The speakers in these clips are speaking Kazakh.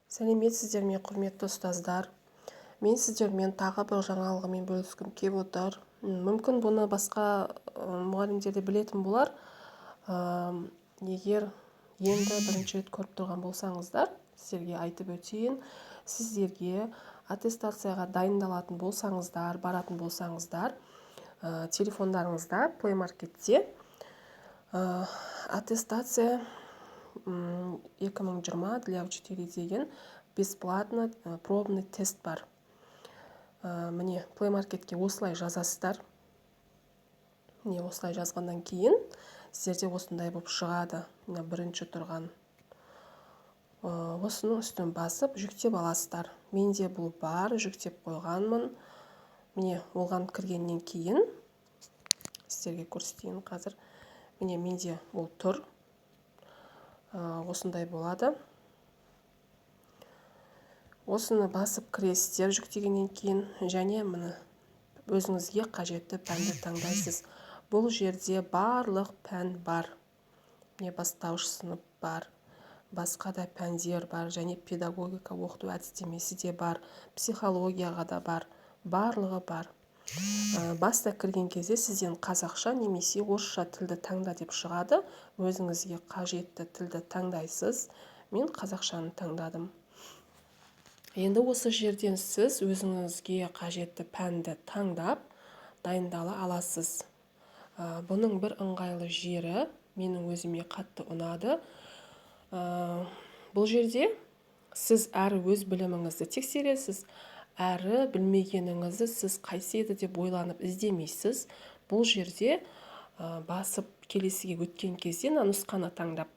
Сәлеметсіздер ме, құрметті ұстаздар. Мен сіздермен тағы бір жаңалығымен бөліскім келіп отыр. Мүмкін бұны басқа мұғалімдер де білетін болар. Егер енді бірінші рет көріп тұрған болсаңыздар, сіздерге айтып өтейін. Сіздерге аттестацияға дайындалатын болсаңыздар, баратын болсаңыздар, телефондарыңызда Play Marketте аттестация 2020 для учителей деген бесплатно пробный тест бар. Міне Play Marketке осылай жазасыздар. Міне осылай жазғаннан кейін сіздерде осындай болып шығады. Міне бірінші тұрған. Осының үстін басып жүктеп аласыздар. Менде бұл бар, жүктеп қойғанмын. Міне оған кіргеннен кейін сіздерге көрсетейін қазір. Міне менде бұл тұр. Осындай болады. Осыны басып кіресіздер жүктегеннен кейін, және міне өзіңізге қажетті пәнді таңдайсыз. Бұл жерде барлық пән бар. Міне бастауыш сынып бар, басқа да пәндер бар, және педагогика оқыту әдістемесі де бар, психологияға да бар, барлығы бар. Баста кірген кезде сізден қазақша немесе орысша тілді таңда деп шығады. Өзіңізге қажетті тілді таңдайсыз. Мен қазақшаны таңдадым. Енді осы жерден сіз өзіңізге қажетті пәнді таңдап дайындала аласыз. Бұның бір ыңғайлы жері менің өзіме қатты ұнады. Бұл жерде сіз әрі өз біліміңізді тексересіз, әрі білмегеніңізді сіз қайсы еді деп ойланып іздемейсіз. Бұл жерде басып келесіге өткен кезде нұсқаны таңдап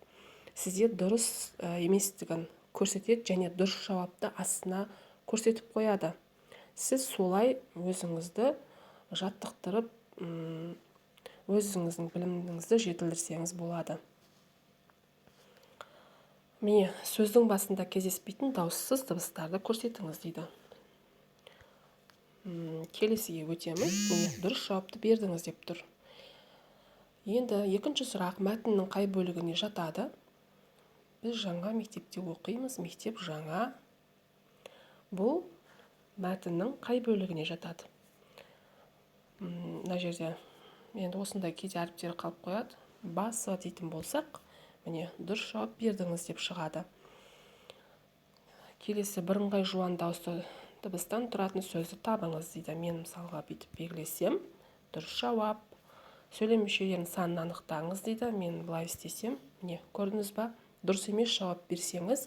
сізде дұрыс еместігін көрсетеді, және дұрыс жауапты астына көрсетіп қояды. Сіз солай өзіңізді жаттықтырып, өзіңіздің біліміңізді жетілдірсеңіз болады. Міне сөздің басында кездеспейтін дауыссыз дыбыстарды көрсетіңіз дейді. Келесіге өтемін. Дұрыс жауапты бердіңіз деп тұр. Енді екінші сұрақ: мәтіннің қай бөлігіне жатады? Біз жаңа мектепте оқимыз. Мектеп жаңа. Бұл мәтіннің қай бөлігіне жатады? Мына жерде енді осындай кейде әріптері қалып қояды. Басы дейтін болсақ, міне дұрыс жауап бердіңіз деп шығады. Келесі: бірыңғай жуан дауысты дыбыстан тұратын сөзді табыңыз дейді. Мен мысалға бүйтіп белгілесем, дұрыс жауап. Сөйлем мүшелерінің санын анықтаңыз дейді. Мен былай істесем, міне көрдіңіз ба? Дұрыс емес жауап берсеңіз,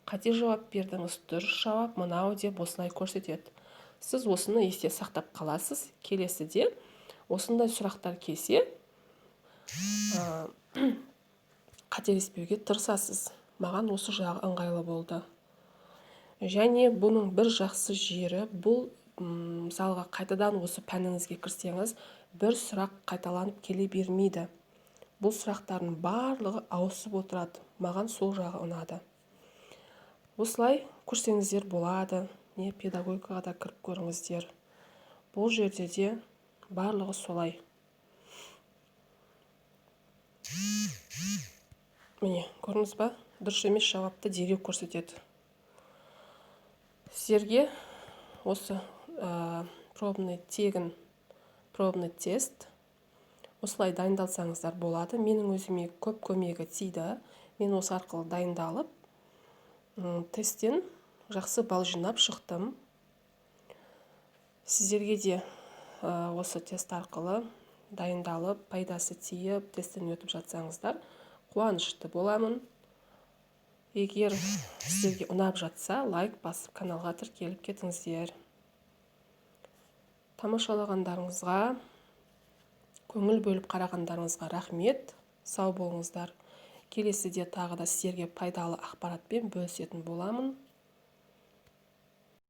қате жауап бердіңіз, дұрыс жауап мынау деп осылай көрсетеді. Сіз осыны есте сақтап қаласыз. Келесіде осындай сұрақтар келсе, қателеспеуге тырысасыз. Маған осы жағы ыңғайлы болды. Және бұның бір жақсы жері, бұл мысалға қайтадан осы пәніңізге кірсеңіз, бір сұрақ қайталанып келе бермейді. Бұл сұрақтардың барлығы ауысып отырады. Маған сол жағы ұнады. Осылай көрсеңіздер болады. Не педагогикаға да кіріп көріңіздер. Бұл жерде де барлығы солай. Міне көрдіңіз ба? Дұрыс емес жауапты дереу көрсетеді. Сіздерге осы тегін пробный тест осылай дайындалсаңыздар болады. Менің өзіме көп көмегі тиді. Мен осы арқылы дайындалып, тесттен жақсы балл жинап шықтым. Сіздерге де осы тест арқылы дайындалып, пайдасы тиіп, тесттен өтіп жатсаңыздар, қуанышты боламын. Егер сіздерге ұнап жатса, лайк басып каналға тіркеліп кетіңіздер. Тамашалағандарыңызға, көңіл бөліп қарағандарыңызға рахмет. Сау болыңыздар. Келесіде тағы да сіздерге пайдалы ақпаратпен бөлісетін боламын.